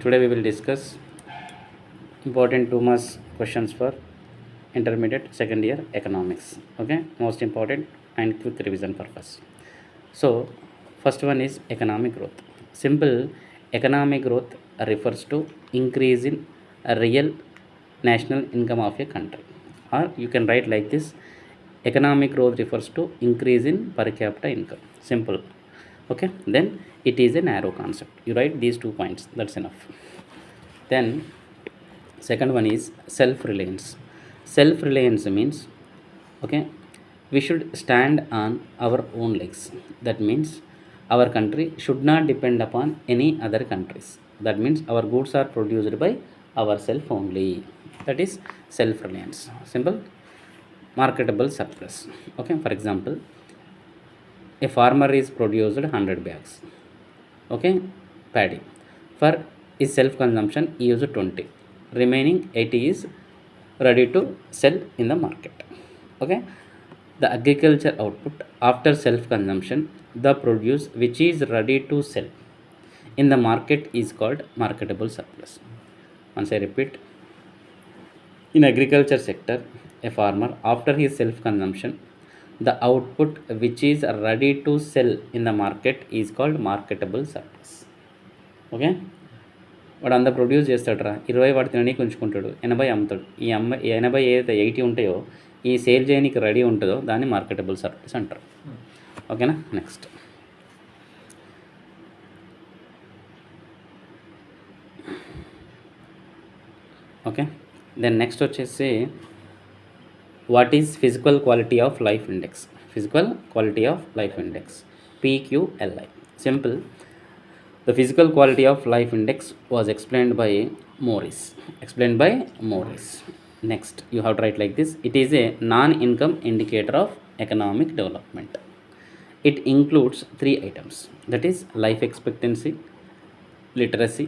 Today we will discuss important 2 marks questions for intermediate second year economics. Okay, most important and quick revision purpose. So first one is economic growth. Simple, economic growth refers to increase in a real national income of a country, or you can write like this: economic growth refers to increase in per capita income. Simple. Okay, then it is a narrow concept. You write these 2 points, that's enough. Then second one is self-reliance. Self-reliance means, okay, we should stand on our own legs. That means our country should not depend upon any other countries. That means our goods are produced by ourselves only. That is self-reliance. Simple. Marketable surplus. Okay, for example, a farmer is produced 100 bags, okay, paddy. For his self consumption he used 20, remaining 80 is ready to sell in the market. Okay, the agriculture output after self consumption, the produce which is ready to sell in the market is called marketable surplus. Once I repeat, in agriculture sector, a farmer after his self consumption, the output which is ready to sell in the market is called marketable surplus. Okay, వాడు అంత produce చేస్తాడు రా, 20 వాడు తినడానికి ఉంచుకుంటాడు, 80 అమ్ముతాడు. ఈ 80 ఏదైతే 80 ఉంటాయో ఈ సేల్ చేయడానికి రెడీ ఉంటుందో దాన్ని మార్కెటబుల్ సర్ప్లస్ అంటారు. ఓకేనా, నెక్స్ట్ ఓకే. దెన్ నెక్స్ట్ వచ్చేసి what is physical quality of life index. Physical quality of life index, PQLI. Simple, the physical quality of life index was explained by Morris. Next, you have to write like this: it is a non-income indicator of economic development. It includes 3 items, that is life expectancy, literacy,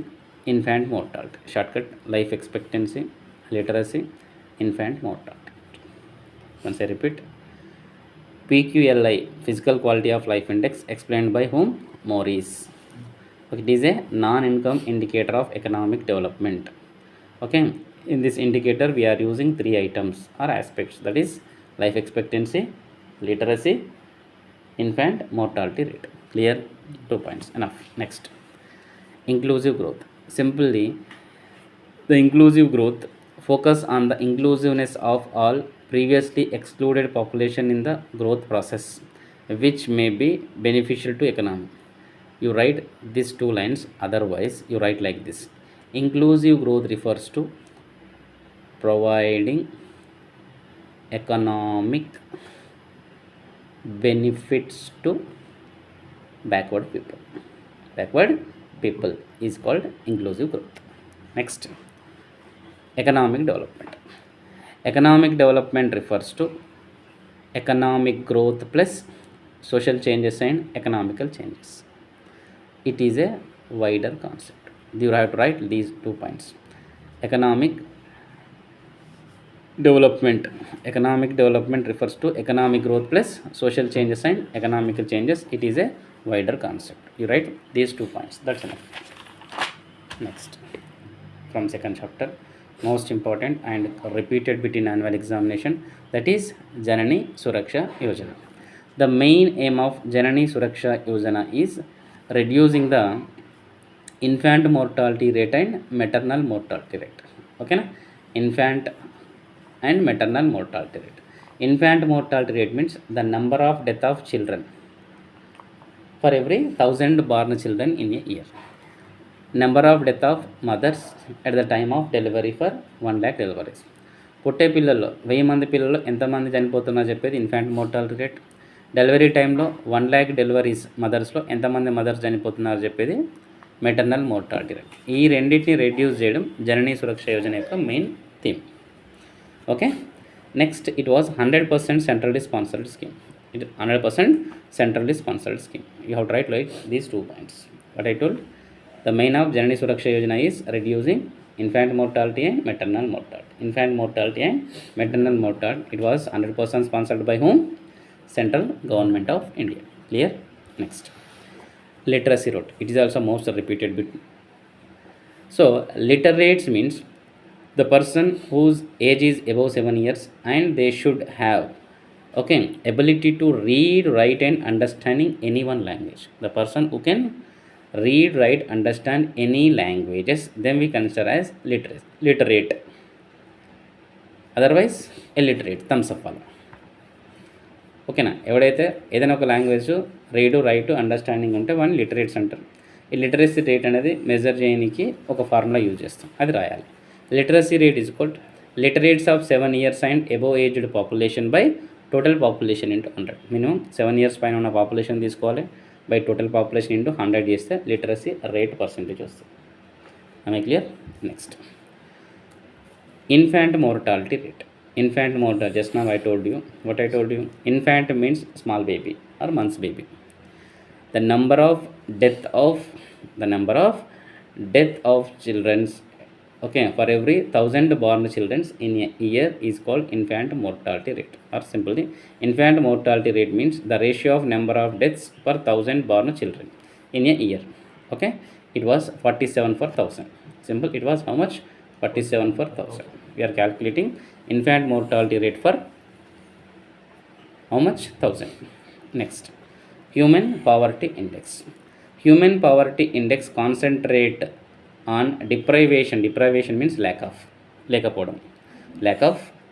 infant mortality. Shortcut: life expectancy, literacy, infant mortality. Once I repeat, PQLI, physical quality of life index, explained by whom? Morris. Okay, it is a non-income indicator of economic development. Okay, in this indicator we are using 3 items or aspects, that is life expectancy, literacy, infant mortality rate. Clear? 2 points, enough. Next, inclusive growth. Simply, the inclusive growth focus on the inclusiveness of all previously excluded population in the growth process, which may be beneficial to economy. You write these 2 lines, otherwise you write like this: inclusive growth refers to providing economic benefits to backward people is called inclusive growth. Next, economic development. Economic development refers to economic growth plus social changes and economical changes. It is a wider concept. You have to write these 2 points. Economic development refers to economic growth plus social changes and economical changes. It is a wider concept. You write these 2 points, that's enough. Next, from second chapter, most important and repeated bit in annual examination, that is Janani Suraksha Yojana. The main aim of Janani Suraksha Yojana is reducing the infant mortality rate and maternal mortality rate. Okay na? Infant and maternal mortality rate. Infant mortality rate means the number of death of children for every 1000 born children in a year. Number of death of mothers at the time of delivery for 1 lakh deliveries. పుట్టే పిల్లల్లో 1000 మంది పిల్లల్లో ఎంతమంది చనిపోతున్నారో చెప్పేది infant mortality rate. Delivery టైంలో 1 lakh deliveries మదర్స్లో ఎంతమంది mothers చనిపోతున్నారో చెప్పేది maternal mortality rate. ఈ రెండింటిని రెడ్యూస్ చేయడం జననీ సురక్ష యోజన యొక్క main theme. Okay, next, it was 100% centrally sponsored scheme. It 100% centrally sponsored scheme. You have to right like these 2 points. What I told, the main of Janani Suraksha Yojana is reducing infant mortality and maternal mortality. It was 100% sponsored by whom? Central Government of India. Clear? Next, literacy rate. It is also most repeated bit. So literates means the person whose age is above 7 years and they should have, okay, ability to read, write and understanding any one language. The person who can read, write, understand any languages, then we consider as literate. Otherwise illiterate, thumbs up వల్ల. ఓకేనా? ఎవడైతే ఏదైనా ఒక language read, right, understanding ఉంటే వాడిని literates అంటారు. ఈ literacy rate అనేది మెజర్ చేయడానికి ఒక ఫార్ములా యూజ్ చేస్తాం, అది రాయాలి. Literacy rate is equal literates of 7 years and above aged population by total population into 100. Minimum 7 years పైన ఉన్న పాపులేషన్ తీసుకోవాలి, బై టోటల్ పాపులేషన్ ఇంటూ 100 చేస్తే లిటరసీ రేట్ పర్సెంటేజ్ వస్తుంది. I clear? Next, infant mortality rate. Infant mortality, just now I told you what I told you. Infant means small baby or months baby. The number of death of children's, okay, for every 1000 born children in a year is called infant mortality rate. Or simply, infant mortality rate means the ratio of number of deaths per 1000 born children in a year. Okay, it was 47 for 1000. Simple, it was how much? 47 for 1000. We are calculating infant mortality rate for how much? 1000. Next, human poverty index. Human poverty index concentrate on deprivation means lack of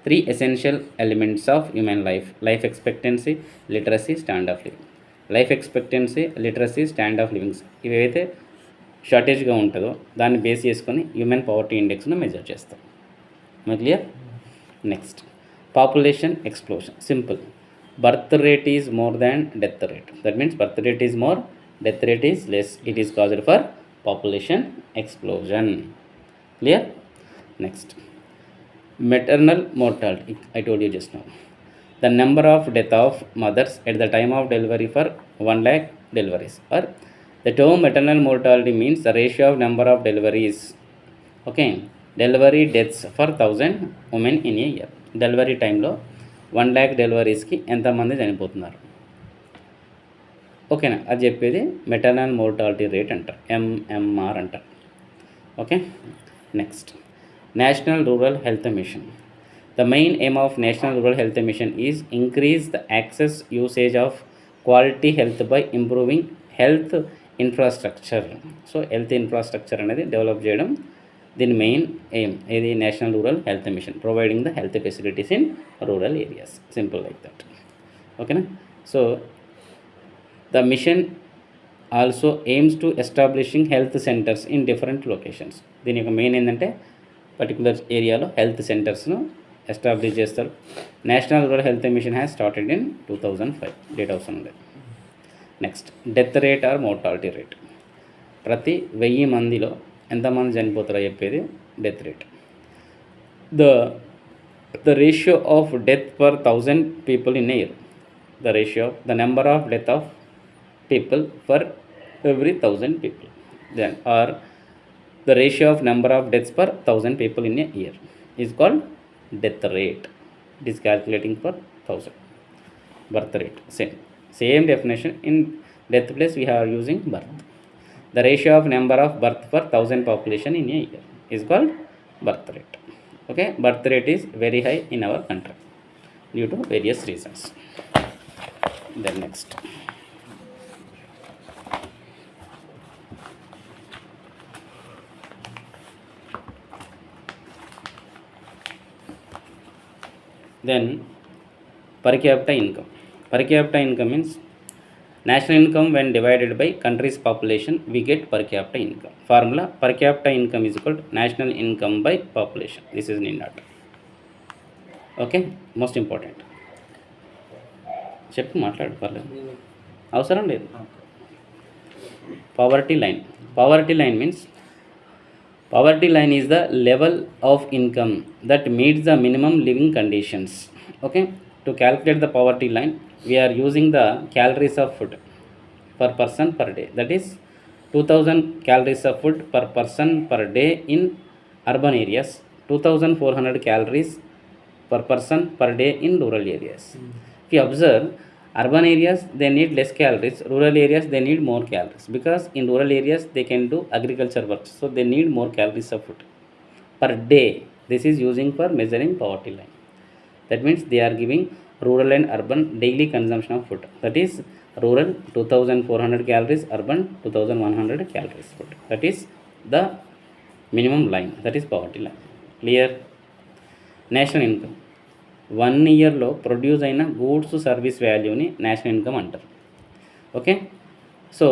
3 essential elements of human life: life expectancy, literacy, standard of living. Life expectancy, literacy, standard of living ఇవైతే షార్టేజ్గా ఉంటుందో దాన్ని base చేసుకొని human poverty ఇండెక్స్ను measure చేస్తాం. Clear? Next, population explosion. Simple, birth rate is more than death rate. That means birth rate is more, death rate is less. It is caused for population explosion. Clear? Next, maternal mortality. I told you just now. The number of death of mothers at the time of delivery for 1 lakh deliveries. Or the term maternal mortality means the ratio of number of deliveries. Okay, delivery deaths for 1000 women in a year. Delivery time లో 1 lakh డెలివరీస్కి ఎంతమంది చనిపోతున్నారు, ఓకేనా? అది చెప్పేది maternal mortality rate అంటారు, MMR అంటారు. Okay, next, national rural health machine. The main aim of National Rural Health Mission is increase the access usage of quality health by improving health infrastructure. So health infrastructure అనేది develop చేయడం దీని main aim. ఇది national rural health mission, providing the health facilities in rural areas. Simple like that. ఓకేనా? So the mission also aims to establishing health centres in different locations. దీని యొక్క main ఏంటంటే particular ఏరియాలో health సెంటర్స్ను establish చేస్తారు. National rural health mission has started in 2005. Date అవసరం లేదు. Next, death rate or mortality rate. ప్రతి 1000 మందిలో ఎంతమంది చనిపోతారో చెప్పేది death rate. The ratio of death per 1000 people in a year. The number of death of people for every 1000 people, then or the ratio of number of deaths per 1000 people in a year is called death rate. It is calculating for 1000. Birth rate, same definition. In death place we are using birth. The ratio of number of birth per 1000 population in a year is called birth rate. Okay, birth rate is very high in our country due to various reasons. Then next, then per capita income. Per capita income means national income when divided by country's population, we get per capita income. Formula: per capita income is equal to national income by population. This is need not. Okay, most important. చెప్పు, మాట్లాడు, పర్లేదు, అవసరం లేదు. Poverty line. Poverty line means poverty line is the level of income that meets the minimum living conditions. Okay, to calculate the poverty line we are using the calories of food per person per day. That is 2000 calories of food per person per day in urban areas, 2400 calories per person per day in rural areas. If you observe, Urban areas they need less calories, rural areas they need more calories, because in rural areas they can do agriculture work, so they need more calories of food per day. This is using for measuring poverty line. That means they are giving rural and urban daily consumption of food. That is rural 2400 calories, urban 2100 calories food. That is the minimum line, that is poverty line. Clear? National income 1 ఇయర్లో produce అయిన goods service వాల్యూని national income అంటారు. Okay, so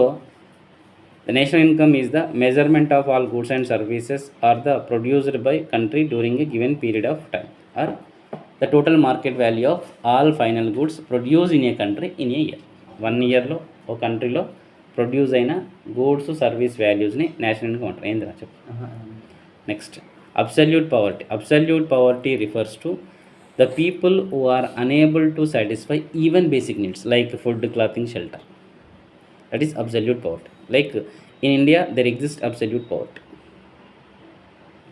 the national income is the measurement of all goods and services are the produced by country during a given period of time, or the total market value of all final goods produce in a country in a year. 1 ఇయర్లో ఒక కంట్రీలో produce అయిన goods service వాల్యూస్ని national income అంటారు. ఏందిరా చెప్పు. Next, absolute poverty. Absolute poverty refers to the people who are unable to satisfy even basic needs like food, clothing, shelter. That is absolute poverty. Like in India there exists absolute poverty.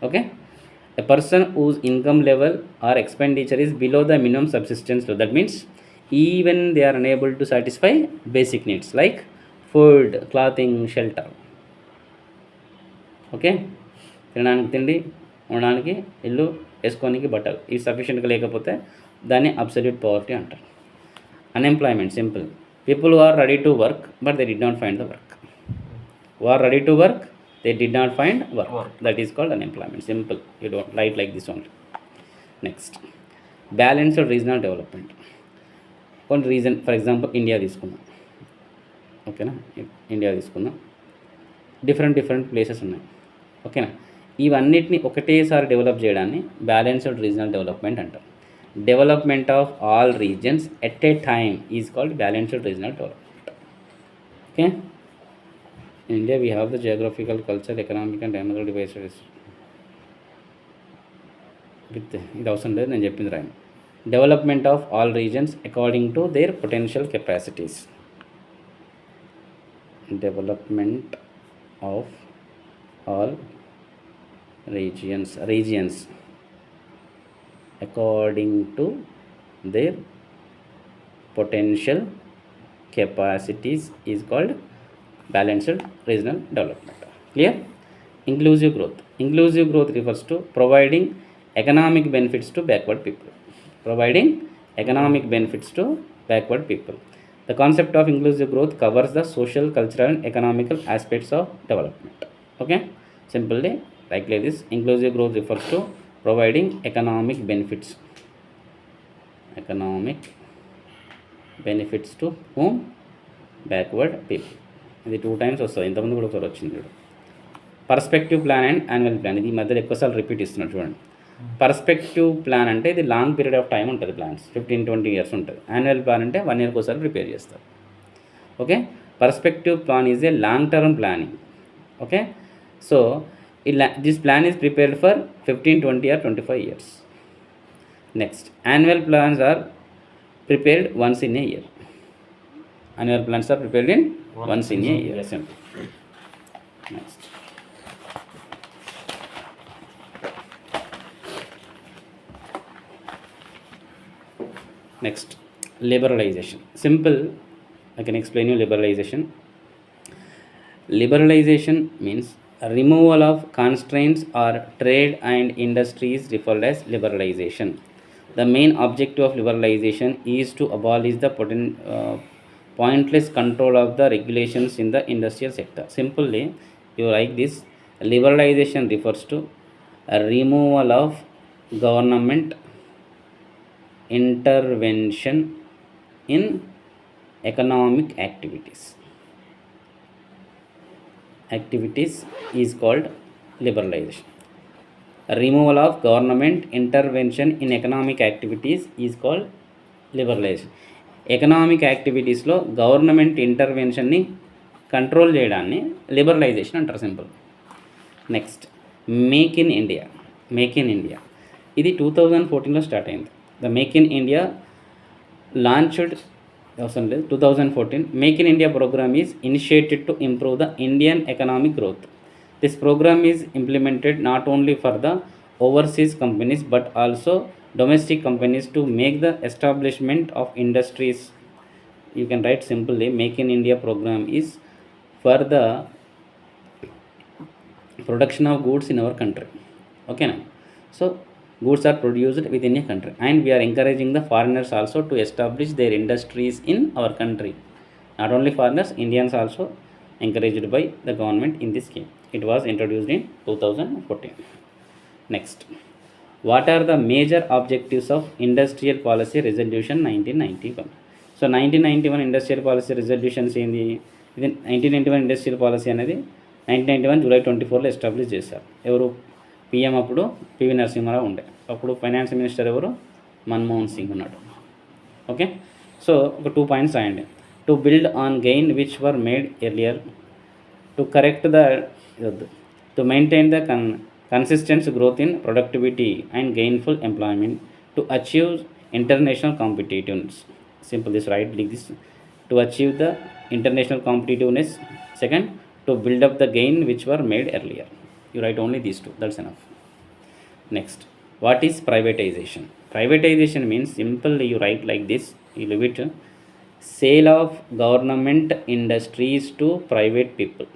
Okay, a person whose income level or expenditure is below the minimum subsistence level, that means even they are unable to satisfy basic needs like food, clothing, shelter. Okay, తినడానికి తిండి, ఉండడానికి ఇల్లు, వేసుకోనికి బట్టలు, ఇవి సఫిషియెంట్గా లేకపోతే దాన్ని absolute poverty అంటారు. Unemployment simple, people who are ready to work but they did not find the work. Who are ready to work, they did not find work, that is called unemployment. Simple, you don't write like this only. Next, balanced regional development. కొన్ని region, for example India తీసుకుందాం. ఓకేనా, India తీసుకుందాం. Different places ఉన్నాయి. ఓకేనా, ఇవన్నిటిని ఒకటేసారి develop చేయడాన్ని balanced regional development అంటారు. Development of all reasons at a time is called balanced regional development. Okay, in India we have the geographical, culture, economic and demographic devices with, ఇది అవసరం లేదు, నేను చెప్పింది రాయండి. Development of all reasons according to their potential capacities. Development of all regions according to their potential capacities is called balanced regional development. Clear? Inclusive growth. Inclusive growth refers to providing economic benefits to backward people. Providing economic benefits to backward people. The concept of inclusive growth covers the social, cultural and economical aspects of development. Okay, simply like this, inclusive growth refers to providing economic benefits to whom? Backward people. ఇది 2 times వస్తుంది, ఇంతకుముందు కూడా ఒకసారి వచ్చింది చూడు. Perspective plan and annual plan, ఇది ఈ మధ్యలో ఎక్కువసార్లు రిపీట్ ఇస్తున్నాడు చూడండి. పర్స్పెక్టివ్ ప్లాన్ అంటే ఇది లాంగ్ పీరియడ్ ఆఫ్ టైం ఉంటుంది, ప్లాన్స్ 15-20 years ఉంటుంది. యాన్యువల్ ప్లాన్ అంటే 1 year ఒకసారి ప్రిపేర్ చేస్తారు. Okay, perspective plan is a long term planning. Okay, so this plan is prepared for 15, 20 or 25 years. Next, annual plans are prepared once in a year. Annual plans are prepared in once in a year. Simple. Next, liberalization. Simple, I can explain you liberalization. Liberalization means removal of constraints or trade and industries referred as liberalization. The main objective of liberalization is to abolish the pointless control of the regulations in the industrial sector. Simply, you write this: liberalization refers to a removal of government intervention in economic activities is called liberalization. Removal of government intervention in economic activities is called liberalization. Economic యాక్టివిటీస్లో government ఇంటర్వెన్షన్ని control చేయడాన్ని liberalisation అంటారు. Simple. Next, make in India. ఇది 2014లో start అయింది. The make in India launched అవసరం లేదు 2014. Make in India program is initiated to improve the Indian economic growth. This program is implemented not only for the overseas companies but also domestic companies to make the establishment of industries you can write simply, Make in India program is for the production of goods in our country. Okay now, so goods are produced within a country, and we are encouraging the foreigners also to establish their industries in our country. Not only foreigners, Indians also encouraged by the government in this scheme. It was introduced in 2014. Next, what are the major objectives of Industrial Policy Resolution 1991? So 1991 industrial policy resolutions ఏంది? ఇది 1991 industrial policy అనేది 1991 July 24లో establish చేశారు. ఎవరు? PM అప్పుడు PV Narasimha Rao ఉండే. అప్పుడు finance minister ఎవరు? మన్మోహన్ సింగ్ ఉన్నాడు. ఓకే, సో ఒక 2 పాయింట్స్ రాయండి. To build on gain which were made earlier, to correct the to maintain the consistent growth in productivity and gainful employment, to achieve international competitiveness. Simple this, right like this, to achieve the international competitiveness. Second, to build up the gain which were made earlier. You write only these two, that's enough. Next, what is privatization? Privatization means, simply you write like this, you leave it, sale of government industries to private people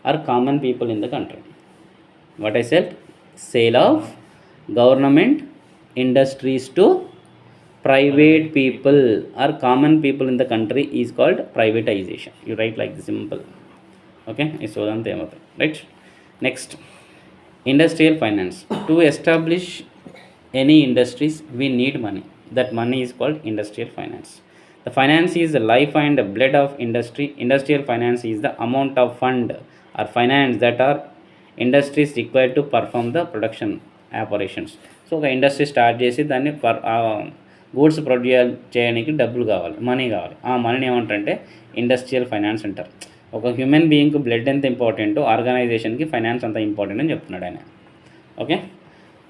or common people in the country. What I said, sale of government industries to private people or common people in the country is called privatization. You write like this, simple. Okay, so right. Next, industrial finance. To establish any industries, we need money. That money is called industrial finance. The finance is the life and blood of industry. Industrial finance is the amount of fund or finance that are industries required to perform the production operations. So ఒక industry start చేసి దాన్ని goods produce చేయడానికి డబ్బులు కావాలి, money కావాలి. ఆ మనీని ఏమంటారంటే ఇండస్ట్రియల్ ఫైనాన్స్ అంటారు. ఒక హ్యూమన్ బీయింగ్కి బ్లడ్ ఎంత ఇంపార్టెంటో ఆర్గనైజేషన్కి ఫైనాన్స్ అంత ఇంపార్టెంట్ అని చెప్తున్నాడు ఆయన. ఓకే,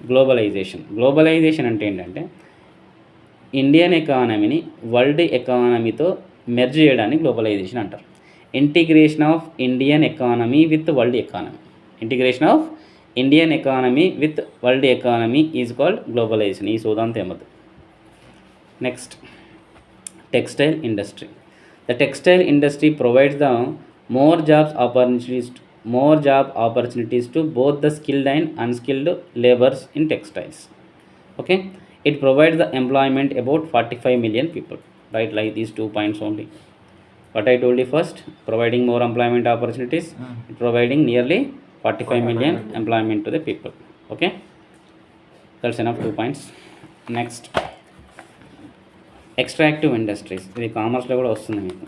గ్లోబలైజేషన్ అంటే ఏంటంటే ఇండియన్ ఎకానమీని వరల్డ్ ఎకానమీతో మెర్జ్ చేయడాన్ని గ్లోబలైజేషన్ అంటారు. Integration of Indian economy with world economy. Integration of Indian economy with world economy is called globalisation. ఈ సోదాంత ఏమద్దు. Next, textile industry. The textile industry provides the more job opportunities to both the skilled and unskilled labours in textiles. Okay, it provides the employment about 45 million people. Right, like these 2 points only. What I told you first, providing more employment opportunities, providing nearly 45 million employment to the people. Okay, that's enough, 2 points. Next, extractive industries. ఇది కామర్స్లో కూడా వస్తుంది మీకు.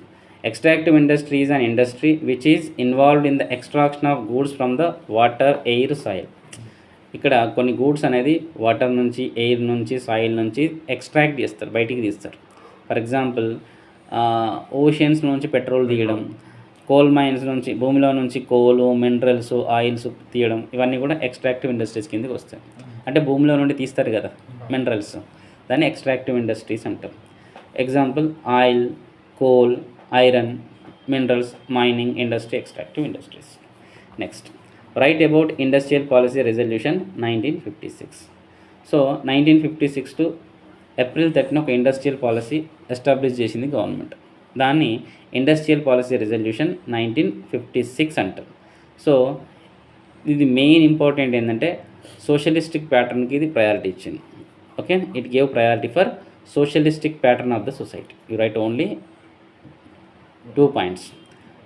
Extractive industry is an industry which is involved in the extraction of goods from the water, air, soil. ఇక్కడ కొన్ని goods అనేది water నుంచి, air నుంచి, సాయిల్ నుంచి ఎక్స్ట్రాక్ట్ చేస్తారు, బయటికి తీస్తారు. ఫర్ ఎగ్జాంపుల్, ఓషన్స్ నుంచి పెట్రోల్ తీయడం, కోల్ మైన్స్ నుంచి, భూమిలో నుంచి కోలు, మినరల్స్, ఆయిల్స్ తీయడం, ఇవన్నీ కూడా ఎక్స్ట్రాక్టివ్ ఇండస్ట్రీస్ కిందకి వస్తాయి. అంటే భూమిలో నుండి తీస్తారు కదా మినరల్స్, దాన్ని ఎక్స్ట్రాక్టివ్ ఇండస్ట్రీస్ అంటాం. Example, oil, coal, iron, minerals, mining industry, extractive industries. Next, write about industrial policy resolution 1956. So 1956 to April 13 ఒక ఇండస్ట్రియల్ పాలసీ ఎస్టాబ్లిష్ చేసింది గవర్నమెంట్. దాన్ని ఇండస్ట్రియల్ పాలసీ రెజల్యూషన్ 1956 అంటారు. సో ఇది మెయిన్ ఇంపార్టెంట్ ఏంటంటే socialistic ప్యాటర్న్కి ఇది priority ఇచ్చింది. Okay, it gave priority for socialistic pattern of the society. You right only 2 points.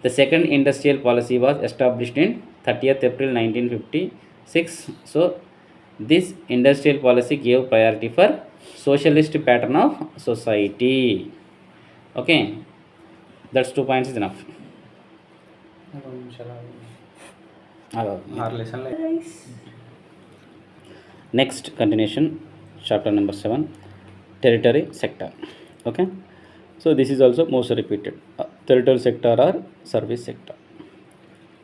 The second industrial policy was established in 30th April 1956. So this industrial policy gave priority for socialist pattern of society. Okay, that's 2 points is enough. Next, continuation, chapter number 7, territory sector. Okay, so this is also most repeated, territorial sector or service sector.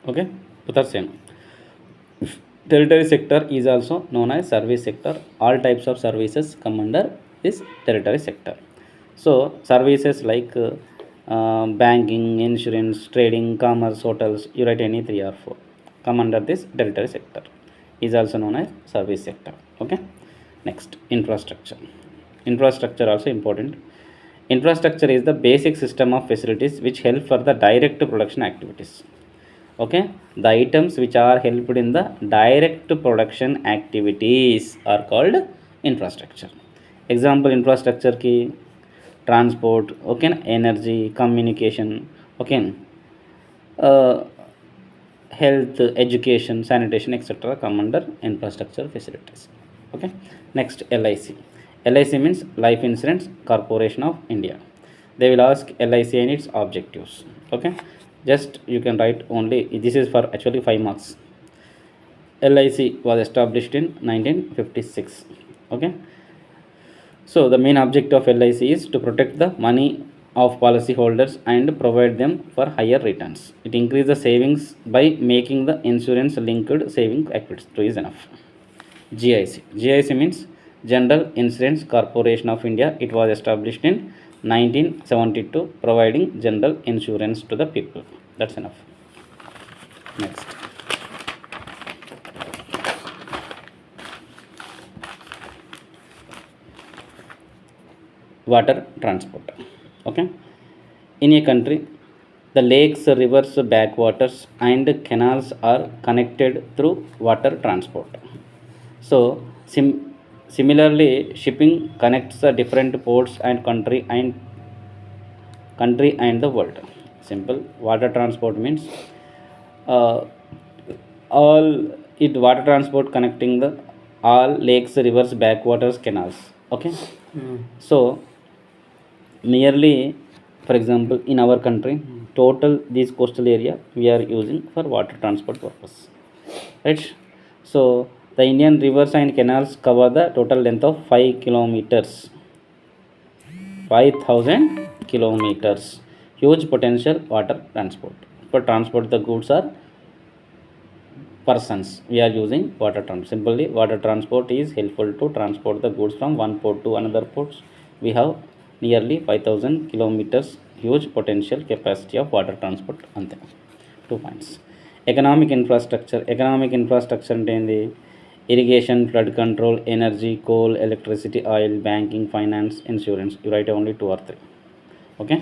Okay, both are same. Territory sector is also known as service sector. All types of services come under this territory sector. So services like banking, insurance, trading, commerce, hotels, you write any 3 or 4 come under this territory sector, is also known as service sector. Okay, next, infrastructure. Infrastructure also important. Infrastructure is the basic system of facilities which help for the direct production activities. Okay, the items which are helped in the direct production activities are called infrastructure. Example infrastructure ki transport, okay, energy, communication, okay, uh, health, education, sanitation, etc. come under infrastructure facilities. Okay. Next, LIC. LIC means Life Insurance Corporation of India. They will ask LIC and its objectives. Okay. Just you can write only this is for actually 5 marks. LIC was established in 1956. Okay. So the main object of LIC is to protect the money of policyholders and provide them for higher returns. It increases the savings by making the insurance linked saving activities. Two is enough. GIC. GIC means General Insurance Corporation of India. It was established in 1972, providing general insurance to the people. That's enough. Next. Water transport. Okay, in a country the lakes, rivers, backwaters and canals are connected through water transport. So similarly shipping connects the different ports and country and the world. Simple, water transport means uh, all it water transport connecting the all lakes, rivers, backwaters, canals. Okay. So nearly, for example, in our country total this coastal area we are using for water transport purpose, right? So the Indian rivers and canals cover the total length of 5 kilometers, 5000 kilometers. Huge potential water transport. For transport the goods or persons we are using water transport. Simply water transport is helpful to transport the goods from one port to another ports. We have nearly 5000 kilometers huge potential capacity of water transport. Ante 2 points. Economic infrastructure అంటే ఏంది? Irrigation, flood control, energy, coal, electricity, oil, banking, finance, insurance. You write only 2 or 3. Okay.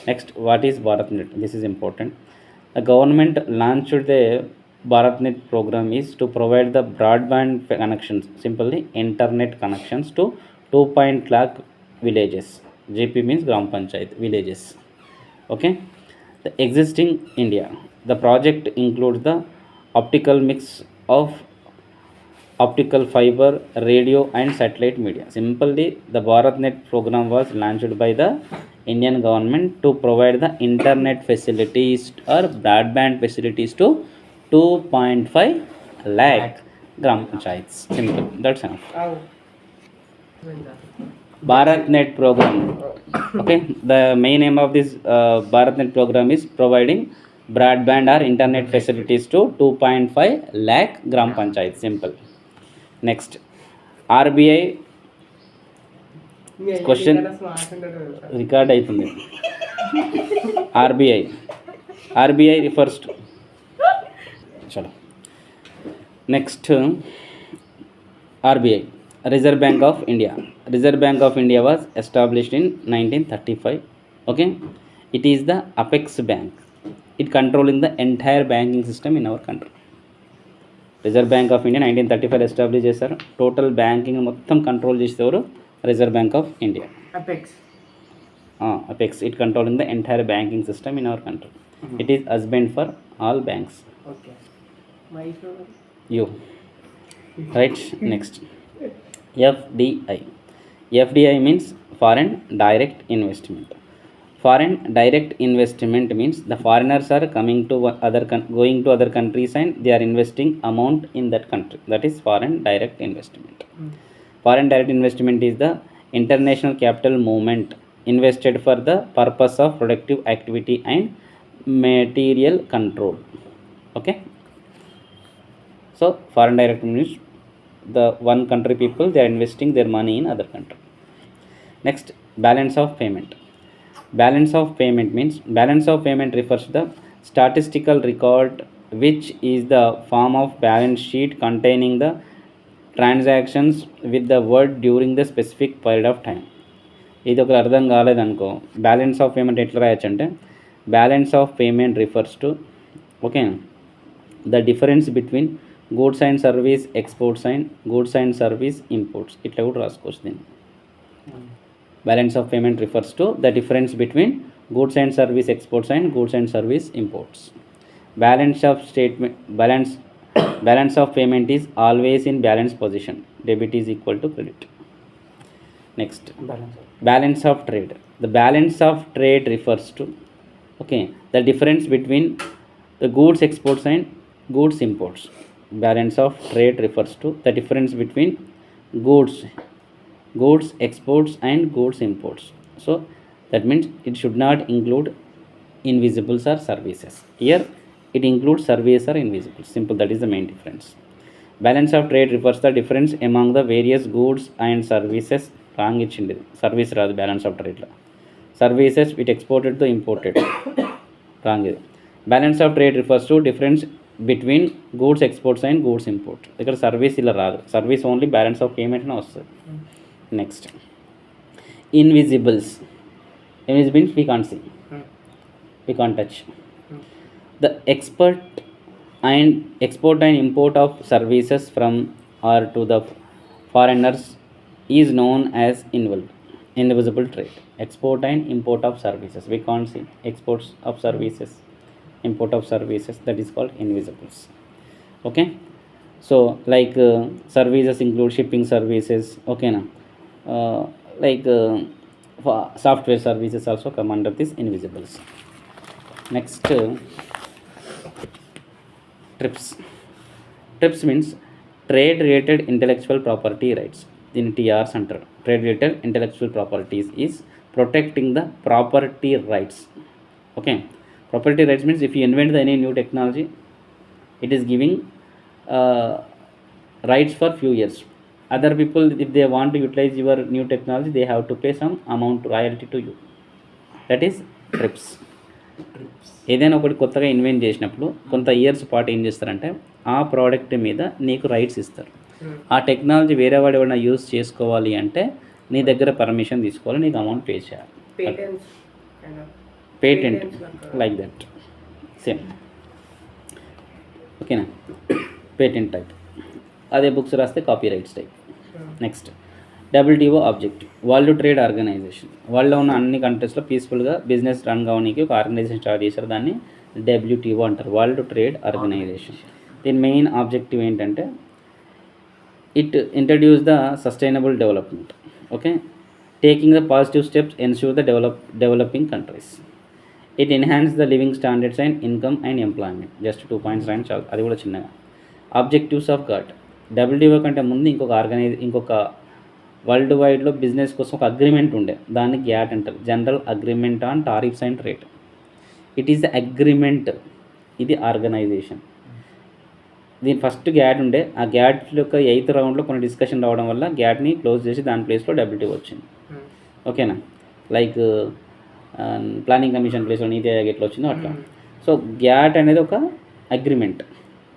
Next, what is BharatNet? This is important. The government launched the BharatNet program is to provide the broadband connections, simply internet connections to 2 lakh villages. GP means Gram Panchayat villages. Okay. The existing India. The project includes the optical mix of optical fiber, radio and satellite media. Simply the BharatNet program was launched by the Indian government to provide the internet facilities or broadband facilities to 2.5 lakh gram panchayats. Simple, that's enough. BharatNet program. Okay, the main aim of this BharatNet program is providing broadband or internet facilities to 2.5 lakh gram panchayats. Simple. Next, RBI question record అవుతుంది. RBI refers to chalo. Next, RBI, Reserve Bank of India. Reserve Bank of India was established in 1935. Okay, it is the apex bank. It controlling the entire banking system in our country. Reserve bank of India 1935 establish చేశారు. Total banking మొత్తం control చేసేవారు reserve bank of India. Apex it controlling the entire banking system in our country. It is husband for all banks. You right. Next, FDI means foreign direct investment. Foreign direct investment means the foreigners are coming to going to other countries and they are investing amount in that country. That is foreign direct investment. Foreign direct investment is the international capital movement invested for the purpose of productive activity and material control. Okay. So foreign direct means the one country people they are investing their money in other country. Next, balance of payment. Balance of payment means balance of payment refers to the statistical record which is the form of balance sheet containing the transactions with the word during the specific period of time. ఇది ఒకరు అర్థం కాలేదనుకో, balance of payment ఎట్లా రాయొచ్చు అంటే balance of payment refers to okay the difference between goods and service exports and goods and service imports, ఇట్లా కూడా రాసుకోవచ్చు దీన్ని. Balance of payment refers to the difference between goods and service exports and goods and service imports. Balance of payment is always in balance position. Debit is equal to credit. Next, balance of trade. The balance of trade refers to the difference between the goods exports and goods imports. Balance of trade refers to the difference between goods exports and goods imports. So that means it should not include invisibles or services. Here it includes services or invisibles. Simple, that is the main difference. Balance of trade refers the difference among the various goods and services. Wrong ichindi, service రాదు balance of ట్రేడ్లో. Services it exported to imported, wrong ఇది. Balance of trade refers to difference between goods exports and goods import. ఇక్కడ service ఇలా రాదు, service only balance of పేమెంట్నే వస్తుంది. Next, invisibles. Invisibles we can't see, we can't touch. The export and import of services from or to the foreigners is known as invisible trade. Export and import of services, we can't see exports of services, import of services, that is called invisibles. Okay, so like services include shipping services, okay na, software services also come under this invisibles. Next, TRIPS means trade related intellectual property rights. దీని TRs అంటారు. Trade related intellectual properties is protecting the property rights. Okay, property rights means if you invent any new technology, it is giving rights for few years. Other people, if they want to utilize your new technology, they have to pay some amount royalty to you. That is TRIPS. ఏదైనా ఒకటి కొత్తగా invent చేసినప్పుడు కొంత years పాటు ఏం చేస్తారంటే ఆ product మీద నీకు రైట్స్ ఇస్తారు. ఆ టెక్నాలజీ వేరే వాడు ఎవరైనా యూజ్ చేసుకోవాలి అంటే నీ దగ్గర పర్మిషన్ తీసుకోవాలి, నీకు అమౌంట్ పే చేయాలి. Patent like that same. ఓకేనా, పేటెంట్ టైప్. అదే బుక్స్ రాస్తే copyrights type. Next, WTO objective, world trade organization. వరల్డ్లో ఉన్న అన్ని కంట్రీస్లో పీస్ఫుల్గా బిజినెస్ రన్ కావడానికి ఒక ఆర్గనైజేషన్ స్టార్ట్ చేశారు, దాన్ని WTO అంటారు, వరల్డ్ ట్రేడ్ ఆర్గనైజేషన్. దీని మెయిన్ ఆబ్జెక్టివ్ ఏంటంటే it introduce the sustainable development. Okay, taking the positive steps ensure the developing countries. It enhance the living standards and income and employment. Just 2 points రాయండి చాలు, అది కూడా చిన్నగా. Objectives of GATT. WTO కంటే ముందు ఇంకొక world వైడ్లో business కోసం ఒక అగ్రిమెంట్ ఉండే, దాన్ని GATT అంటారు, general agreement on tariffs and trade. It is the agreement, ఇది ఆర్గనైజేషన్. దీని ఫస్ట్ GATT ఉండే, ఆ GATT యొక్క 8th రౌండ్లో కొన్ని డిస్కషన్ రావడం వల్ల GATTని క్లోజ్ చేసి దాని ప్లేస్లో WTO వచ్చింది. ఓకేనా, లైక్ ప్లానింగ్ కమిషన్ ప్లేస్లో నీతి ఆయోగ్ ఎట్లా వచ్చిందో అట్లా. సో GATT అనేది ఒక అగ్రిమెంట్.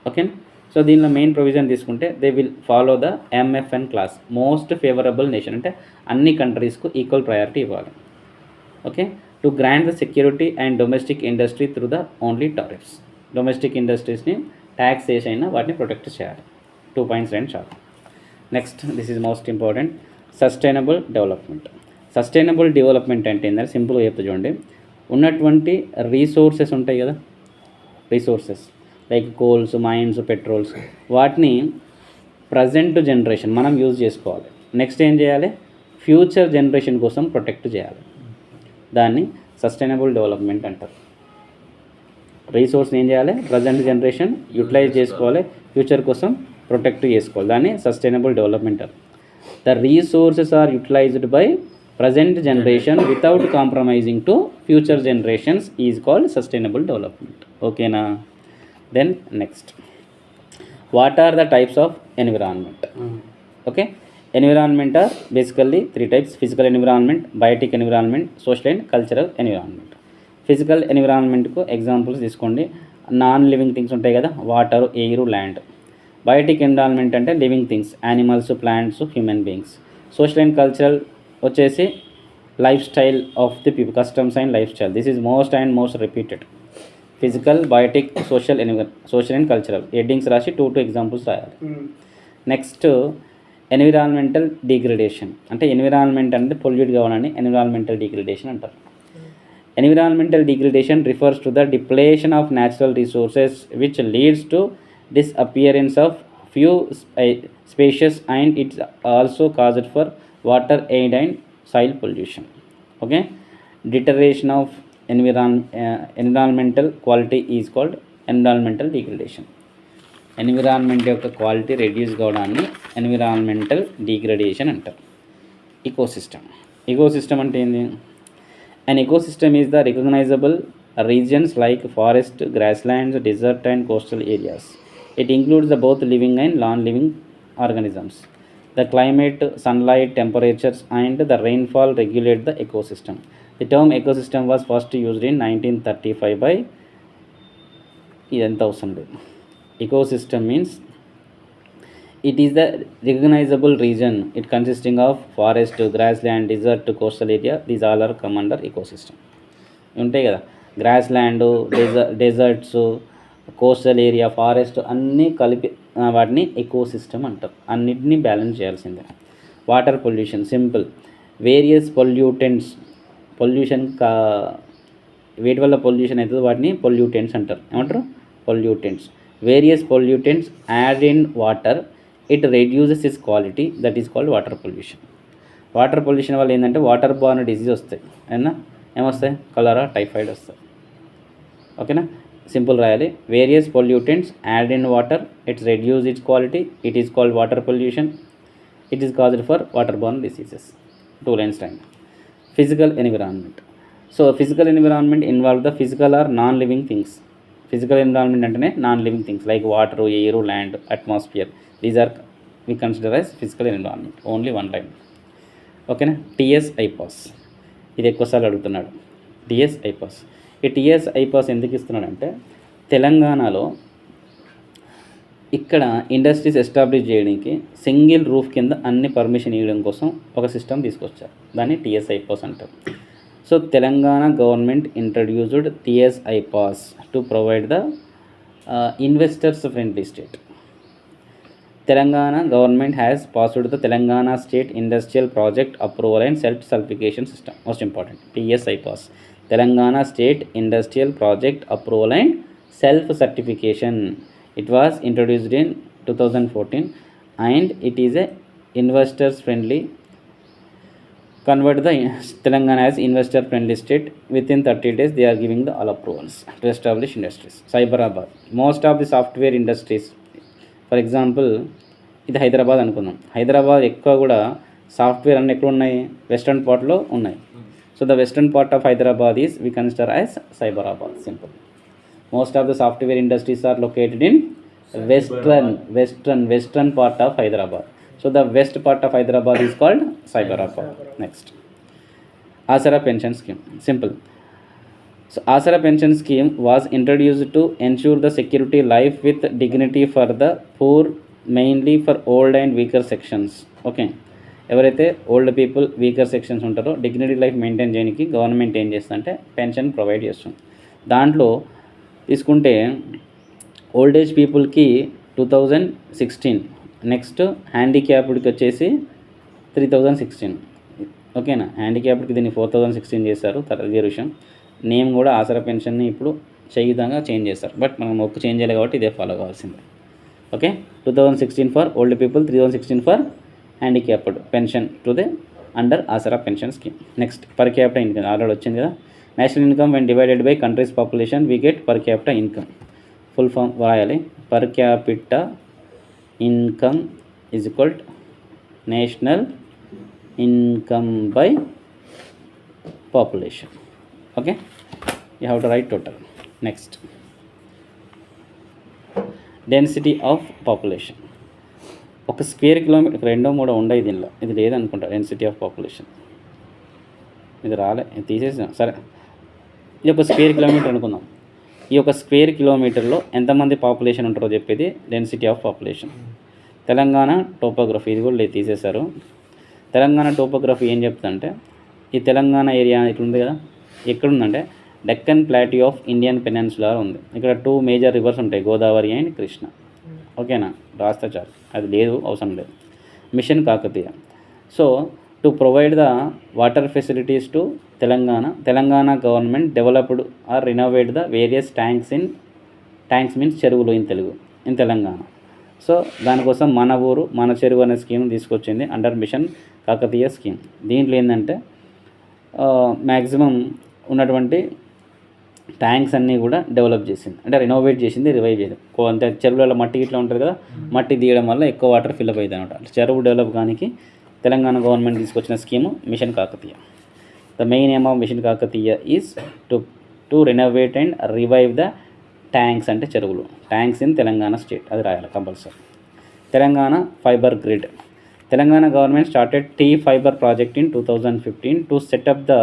ఓకేనా, సో దీనిలో మెయిన్ ప్రొవిజన్ తీసుకుంటే they will follow the MFN clause, most favourable nation, అంటే అన్ని కంట్రీస్కు ఈక్వల్ ప్రయారిటీ ఇవ్వాలి. Okay, to grant the security and domestic industry through the only tariffs. Domestic ఇండస్ట్రీస్ని ట్యాక్స్ చేసి అయినా వాటిని ప్రొటెక్ట్ చేయాలి. 2 పాయింట్స్ రండి చాలు. Next, this is most important, sustainable development. Sustainable development అంటే ఏంటంటే సింపుల్గా చెప్తా చూడండి, ఉన్నటువంటి రీసోర్సెస్ ఉంటాయి కదా, resources like coals, mines, petrols, వాటిని ప్రజెంట్ జనరేషన్ మనం యూజ్ చేసుకోవాలి. నెక్స్ట్ ఏం చేయాలి, ఫ్యూచర్ జనరేషన్ కోసం ప్రొటెక్ట్ చేయాలి. దాన్ని సస్టైనబుల్ డెవలప్మెంట్ అంటారు. రీసోర్స్ని ఏం చేయాలి, ప్రజెంట్ జనరేషన్ యూటిలైజ్ చేసుకోవాలి, ఫ్యూచర్ కోసం ప్రొటెక్ట్ చేసుకోవాలి, దాన్ని సస్టైనబుల్ డెవలప్మెంట్ అంటారు. The resources are utilized by present generation without compromising to future generations is called sustainable development. ఓకేనా. Then next, what are the types of environment? Okay, environment are basically 3 types: physical environment, biotic environment, social and cultural environment. Physical environment కు examples తీసుకోండి, non living things ఉంటాయి కదా, water, air, land. Biotic environment అంటే living things, animals, plants, human beings. Social and cultural వచ్చేసి lifestyle of the people, customs and lifestyle. This is most and most repeated. Physical, biotic, social and cultural. Headings రాసి 2 examples రాయాలి. Next environmental degradation. అంటే environment అంటే pollute కావాలని environmental degradation అంటారు. Environmental degradation refers to the depletion of natural resources which leads to disappearance of few species, and it's also caused for water, air and soil pollution. Okay, deterioration of environmental quality is called environmental degradation. Environment యొక్క quality reduce కావడాన్ని environmental degradation అంటారు. Ecosystem అంటే ఏంది? An ecosystem is the recognizable regions like forest, grasslands, desert and coastal areas. It includes the both living and non-living organisms. The climate, sunlight, temperatures and the rainfall regulate the ecosystem. The term ecosystem was first used in 1935 by Ecosystem means it is the recognizable region. It consisting of forest, grassland, desert, coastal area. These all are come under ecosystem. ఉంటాయి కదా, గ్రాస్ల్యాండ్, desserts, coastal area, forest అన్నీ కలిపి వాటిని ecosystem అంటారు. అన్నిటినీ balance చేయాల్సిందే. Water pollution simple. Various pollution వేటి వల్ల పొల్యూషన్ అవుతుందో వాటిని పొల్యూటెంట్స్ అంటారు. ఏమంటారు? Pollutants. Various pollutants add in water, it reduces it's quality, that is called water pollution. Water pollution వల్ల ఏంటంటే వాటర్ బార్న్ డిసీజ్ వస్తాయి. అయినా ఏమొస్తాయి? కలరా, టైఫాయిడ్ వస్తాయి. ఓకేనా? సింపుల్ రాయాలి. Various pollutants add in water, its reduce its quality, it is called water pollution, it is caused for water borne diseases. 2 lines రాయండి. Physical environment. So physical environment involve the physical or non living things. Physical environment అంటేనే non living things like water, air, land, atmosphere. These are we consider as physical environment. Only 1 line. ఓకేనా? TS iPASS ఇది ఎక్కువసార్లు అడుగుతున్నాడు. TS iPASS. ఈ TS iPASS ఎందుకు ఇస్తున్నాడంటే తెలంగాణలో ఇక్కడ industries establish చేయడానికి సింగిల్ రూఫ్ కింద అన్ని పర్మిషన్ ఇవ్వడం కోసం ఒక సిస్టమ్ తీసుకొచ్చారు. దాన్ని టీఎస్ ఐపాస్ అంటారు. So Telangana government introduced TS iPASS to provide the investors friendly state. Telangana government has passed the Telangana State Industrial Project Approval and Self-Certification System. Most important, TSI pass. Telangana State Industrial Project Approval and Self-Certification. It was introduced in 2014 and it is a investors friendly. Convert the Telangana as investor friendly state. Within 30 days they are giving the all approvals to establish industries. Cyberabad. Most of the software industries, for example ఇది హైదరాబాద్ అనుకుందాం. హైదరాబాద్ ఎక్కువ కూడా software అన్నీ ఎక్కడ ఉన్నాయి? Western పార్ట్లో ఉన్నాయి. So the western part of Hyderabad is we consider as Cyberabad. Simple. Most of the software industries are located in western part of Hyderabad. So the west part of Hyderabad is called Cyberabad. Next, Asara pension scheme. Simple. So Asara pension scheme was introduced to ensure the security life with dignity for the poor, mainly for old and weaker sections. Okay, ఎవరైతే old people, weaker sections ఉంటారో dignity life maintain చేయడానికి government ఏం చేస్తుందంటే pension provide చేస్తుంది. దాంట్లో తీసుకుంటే old age పీపుల్కి 2016, next హ్యాండిక్యాప్డ్కి వచ్చేసి 3016. ఓకేనా? హ్యాండిక్యాప్డ్కి దీన్ని 4016 చేశారు. తర్వాత విషయం, నేమ్ కూడా ఆసరా పెన్షన్ని ఇప్పుడు విధంగా చేంజ్ చేస్తారు. బట్ మనం ఒక్క చేంజ్ చేయాలి కాబట్టి ఇదే ఫాలో కావాల్సిందే. Okay, 2016 for old people, 3016 for handicapped pension to the under Aasara pension scheme. Next, per capital income already వచ్చింది కదా. National income when divided by countries population we get per capital income. Full form రాయాలి. Per capital income is equal national income by population. Okay, you have to write total. Next, density of population. ఒక square kilometre 2-3 ఉండవు దీనిలో, ఇది లేదనుకుంటా. Density of population ఇది రాలే, తీసేసాం. సరే, ఇది ఒక స్క్వేర్ కిలోమీటర్ అనుకుందాం. ఈ యొక్క స్క్వేర్ కిలోమీటర్లో ఎంతమంది పాపులేషన్ ఉంటారో చెప్పేది density of population. Telangana topography ఇది కూడా లేదు, తీసేశారు. తెలంగాణ టోపోగ్రఫీ ఏం చెప్తుందంటే ఈ తెలంగాణ ఏరియా ఇట్లా ఉంది కదా, ఎక్కడుందంటే Deccan plateau of Indian peninsula ఉంది. ఇక్కడ 2 మేజర్ రివర్స్ ఉంటాయి, గోదావరి అండ్ కృష్ణ. ఓకేనా, రాస్తా చాలు, అది లేదు అవసరం లేదు. Mission Kakatiya. So to provide the water facilities to Telangana government developed or renovate the various tanks means చెరువులు ఇన్ తెలంగాణ. సో దానికోసం మన ఊరు మన చెరువు అనే స్కీమ్ తీసుకొచ్చింది అండర్ మిషన్ కాకతీయ స్కీమ్. దీంట్లో ఏంటంటే మ్యాక్సిమం ఉన్నటువంటి ట్యాంక్స్ అన్నీ కూడా డెవలప్ చేసింది, అంటే రినోవేట్ చేసింది, రివైవ్ చేసింది. అంటే చెరువులలో మట్టి ఇట్లా ఉంటుంది కదా, మట్టి తీయడం వల్ల ఎక్కువ వాటర్ ఫిల్అప్ అవుతుంది అనమాట. చెరువు డెవలప్ కానికి తెలంగాణ గవర్నమెంట్ తీసుకొచ్చిన scheme mission Kakatiya. The main aim of mission Kakatiya is to renovate and revive the tanks, అంటే చెరువులు, ట్యాంక్స్ ఇన్ తెలంగాణ స్టేట్, అది రాయాలి compulsory. Telangana fibre grid. Telangana government started T fiber project in 2015 to set up the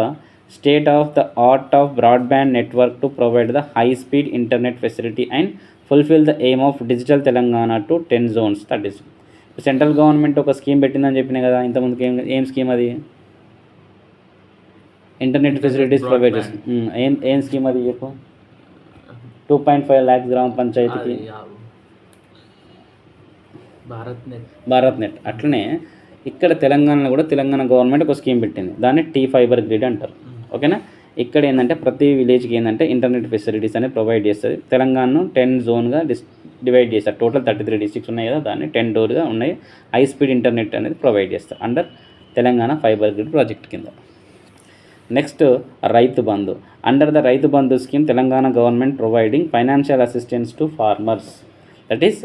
state of the art of broadband network to provide the high speed internet facility and fulfill the aim of digital Telangana to 10 zones. That is central government ఒక scheme పెట్టిందని చెప్పినా కదా ఇంతకుముందుకు. ఏం scheme అది? Internet facilities provide చేస్తుంది. ఏం scheme అది చెప్పు? 2.5 lakhs గ్రామ పంచాయతీకి భారత్ నెట్. అట్లనే ఇక్కడ తెలంగాణలో కూడా తెలంగాణ గవర్నమెంట్ ఒక స్కీమ్ పెట్టింది, దాన్ని టీ ఫైబర్ గ్రిడ్ అంటారు. ఓకేనా, ఇక్కడ ఏంటంటే ప్రతి విలేజ్కి ఏంటంటే ఇంటర్నెట్ ఫెసిలిటీస్ అనేది ప్రొవైడ్ చేస్తుంది. తెలంగాణను 10 జోన్గా డివైడ్ చేస్తారు. టోటల్ 33 డిస్ట్రిక్ట్స్ ఉన్నాయి కదా, దాన్ని 10 డోర్గా ఉన్నాయి. హై స్పీడ్ ఇంటర్నెట్ అనేది ప్రొవైడ్ చేస్తారు under Telangana fibre grid project కింద. Next Rythu Bandhu. Under the Rythu Bandhu scheme Telangana government providing financial assistance to farmers, that is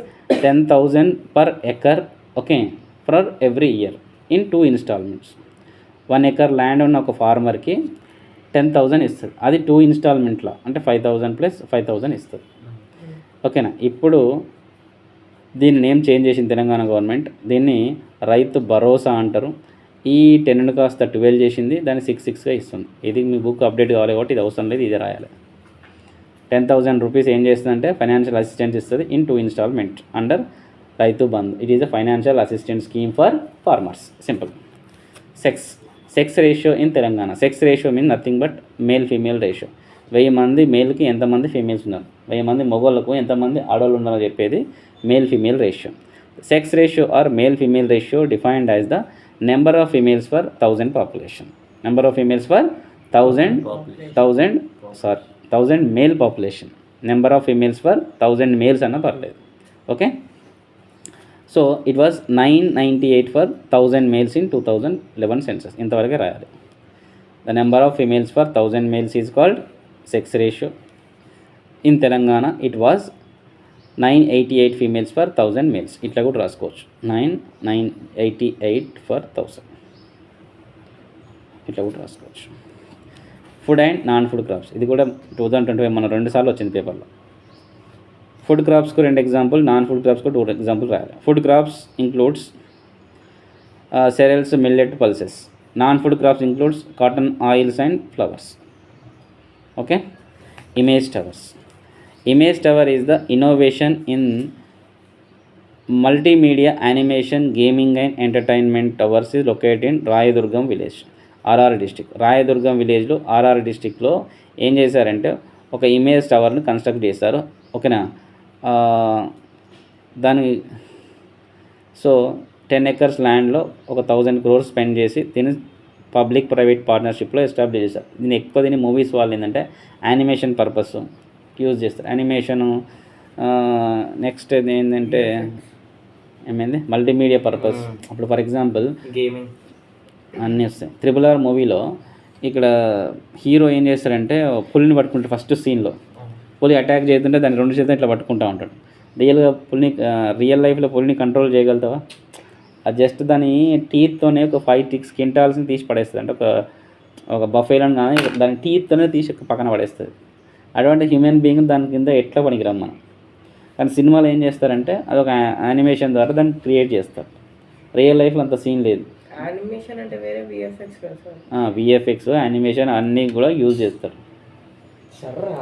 10,000 per acre, okay, for every year in 2 installments. 1 acre land ఉన్న ఒక ఫార్మర్కి 10,000 ఇస్తుంది, అది 2 installmentsలో, అంటే 5,000 + 5,000 ఇస్తుంది. ఓకేనా, ఇప్పుడు దీన్ని నేమ్ చేంజ్ చేసింది తెలంగాణ గవర్నమెంట్, దీన్ని రైతు భరోసా అంటారు. ఈ 10 కాస్త 12 చేసింది, దాన్ని 6,600గా ఇస్తుంది. ఇది మీ బుక్ అప్డేట్ కావాలి కాబట్టి ఇది అవసరం లేదు, ఇదే రాయాలి. 10,000 రూపీస్ ఏం చేస్తుందంటే ఫైనాన్షియల్ అసిస్టెన్స్ ఇస్తుంది in 2 installments under Rythu Bandhu. It is a financial assistance scheme for farmers. Simple. Sex ratio in Telangana. Sex ratio mean nothing but male female ratio. 1000 మంది మేల్కి ఎంతమంది ఫీమేల్స్ ఉన్నారు, 1000 మంది మొగోళ్ళకు ఎంతమంది ఆడవాళ్ళు ఉన్నారో చెప్పేది male female ratio. Sex ratio or male female ratio defined as the number of females for 1000 population. Number of females for 1000 male population. Number of females for 1000 males అన్న పర్లేదు. Okay, so it was 998 for 1000 males in 2011 census. ఇంతవరకే రాయాలి. The number of females for 1000 males is called sex ratio. In Telangana it was 988 females for 1000 males. ఇట్లా కూడా రాసుకోవచ్చు, 988 for 1000, ఇట్లా కూడా రాసుకోవచ్చు. Food and non food crops. ఇది కూడా 2025 మన 2 సార్లు వచ్చింది పేపర్లో. ఫుడ్ క్రాప్స్కు 2 ఎగ్జాంపుల్, నాన్ ఫుడ్ క్రాప్స్కు 2 ఎగ్జాంపుల్ రాయాలి. Food crops includes cereals, millet, pulses. Non food crops includes cotton, oils and flowers. Okay, image towers. Image tower is the innovation in multimedia animation, gaming and entertainment towers is located in Rayadurgam village, RR district. Rayadurgam విలేజ్లో RR డిస్టిక్లో ఏం చేశారంటే ఒక image టవర్ని construct చేశారు. ఓకేనా, దాని so 10 acres ల్యాండ్లో ఒక 1000 crores స్పెండ్ చేసి దీన్ని పబ్లిక్ ప్రైవేట్ పార్ట్నర్షిప్లో ఎస్టాబ్లిష్ చేశారు. దీన్ని మూవీస్ వాళ్ళు ఏంటంటే యానిమేషన్ పర్పస్ యూజ్ చేస్తారు. యానిమేషను నెక్స్ట్ ఏంటంటే ఏమైంది మల్టీమీడియా పర్పస్. అప్పుడు ఫర్ ఎగ్జాంపుల్ గేమింగ్ అన్నీ వస్తాయి. 3RR మూవీలో ఇక్కడ హీరో ఏం చేస్తారంటే పులిని పట్టుకుంటారు. ఫస్ట్ సీన్లో పులి అటాక్ చేస్తుంటే దాన్ని 2 చేతులు ఇట్లా పట్టుకుంటూ ఉంటాడు. రియల్ లైఫ్లో పులిని కంట్రోల్ చేయగలుగుతావా? అది జస్ట్ దాని టీత్తోనే ఒక 5-6 క్వింటాల్స్ని తీసి పడేస్తుంది. అంటే ఒక బఫేలను కానీ దాని టీత్తోనే తీసి పక్కన పడేస్తుంది. అటువంటి హ్యూమన్ బీయింగ్ దాని కింద ఎట్లా పనికిరాం మనం. కానీ సినిమాలో ఏం చేస్తారంటే అదొక యానిమేషన్ ద్వారా దాన్ని క్రియేట్ చేస్తారు. రియల్ లైఫ్లో అంత సీన్ లేదు. యానిమేషన్ అంటే వేరే విఎఫ్ఎక్స్ యానిమేషన్ అన్నీ కూడా యూజ్ చేస్తారు.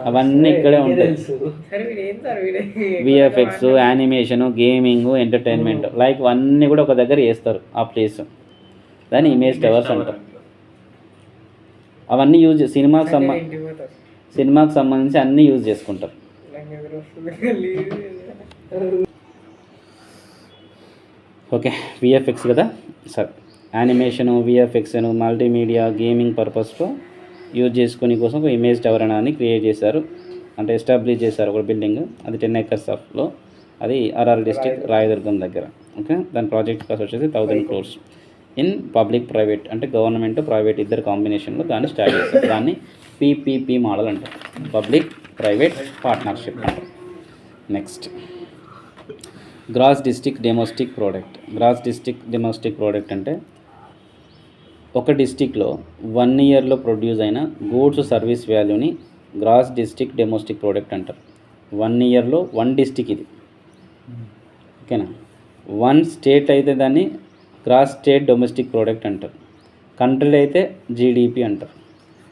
అవన్నీ ఇక్కడే ఉంటాయి. VFX, animation, gaming, entertainment like అన్నీ కూడా ఒక దగ్గర చేస్తారు. ఆ ప్లేస్ దాన్ని ఇమేజ్ టవర్స్ అంటారు. అవన్నీ యూజ్ సినిమాకి సంబంధించి అన్నీ యూజ్ చేసుకుంటారు. ఓకే, విఎఫ్ఎక్స్ కదా సార్, యానిమేషను, విఎఫ్ఎక్స్ను, మల్టీమీడియా, గేమింగ్ పర్పస్లో యూజ్ చేసుకునే కోసం ఒక ఇమేజ్ టవర్ అని క్రియేట్ చేశారు, అంటే ఎస్టాబ్లిష్ చేశారు ఒక బిల్డింగ్. అది 10 acres ఆఫ్లో, అది ఆర్ఆర్ డిస్ట్రిక్ట్ రాయదుర్గం దగ్గర. ఓకే, దాని ప్రాజెక్ట్ కాస్ట్ వచ్చేసి 1000 crores ఇన్ పబ్లిక్ ప్రైవేట్, అంటే గవర్నమెంట్ ప్రైవేట్ ఇద్దరు కాంబినేషన్లో దాన్ని స్టార్ట్ చేస్తారు. దాన్ని పీపీపీ మోడల్ అంటారు, పబ్లిక్ ప్రైవేట్ పార్ట్నర్షిప్ అంటారు. Next, gross district domestic product. Gross district domestic product అంటే ఒక డిస్టిక్లో 1 yearలో ప్రొడ్యూస్ అయిన గూడ్స్ సర్వీస్ వాల్యూని గ్రాస్ డిస్ట్రిక్ట్ డొమెస్టిక్ ప్రోడక్ట్ అంటారు. 1 yearలో 1 district ఇది, ఓకేనా. 1 state అయితే దాన్ని గ్రాస్ స్టేట్ డొమెస్టిక్ ప్రోడక్ట్ అంటారు. కంట్రీలో అయితే జీడిపి అంటారు,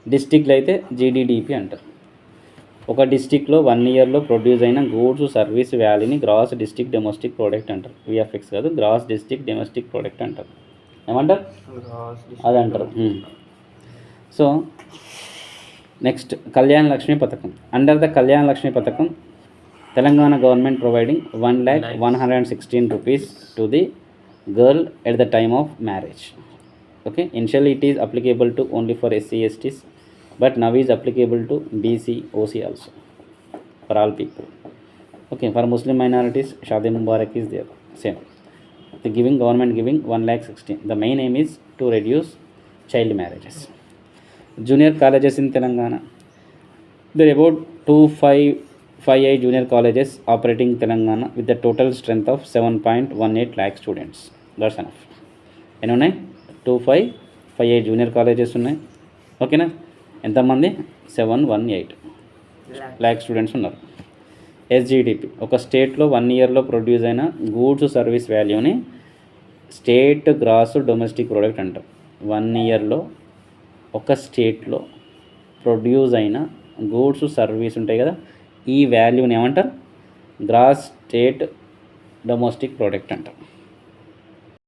డిస్టిక్లో అయితే జీడిడిపి అంటారు. ఒక డిస్టిక్లో 1 yearలో ప్రొడ్యూస్ అయిన గూడ్స్ సర్వీస్ వాల్యూని గ్రాస్ డిస్ట్రిక్ట్ డొమెస్టిక్ ప్రోడక్ట్ అంటారు. విఎఫ్ఎక్స్ కాదు, గ్రాస్ డిస్ట్రిక్ట్ డొమెస్టిక్ ప్రోడక్ట్ అంటారు. ఏమంటారు? అది అంటారు. సో నెక్స్ట్, కళ్యాణ లక్ష్మి పథకం. అండర్ ద కళ్యాణ లక్ష్మి పథకం, Telangana government providing 1,116 rupees to the girl at the time of marriage. Okay, initially it is applicable to only for SC/STs, but now is applicable to BC, OC also, for all people. Okay, for Muslim minorities, Shadi Mubarak is there, same. The government giving 1,16,000. The main aim is to reduce child marriages. Junior colleges in Telangana, there are about 258 junior colleges operating in Telangana with the total strength of 7.18 lakh students. That's enough. ఎన్ని ఉన్నాయి? 258 junior colleges ఉన్నాయి. ఓకేనా? ఎంతమంది? 718 lakh students ఉన్నారు. ఎస్జిడిపి, ఒక స్టేట్లో 1 yearలో produce అయిన గూడ్స్ సర్వీస్ వాల్యూని స్టేట్ గ్రాస్ డొమెస్టిక్ ప్రోడక్ట్ అంటారు. 1 yearలో ఒక స్టేట్లో ప్రొడ్యూస్ అయిన గూడ్స్ సర్వీస్ ఉంటాయి కదా, ఈ వాల్యూని ఏమంటారు? గ్రాస్ స్టేట్ డొమెస్టిక్ ప్రోడక్ట్ అంటారు.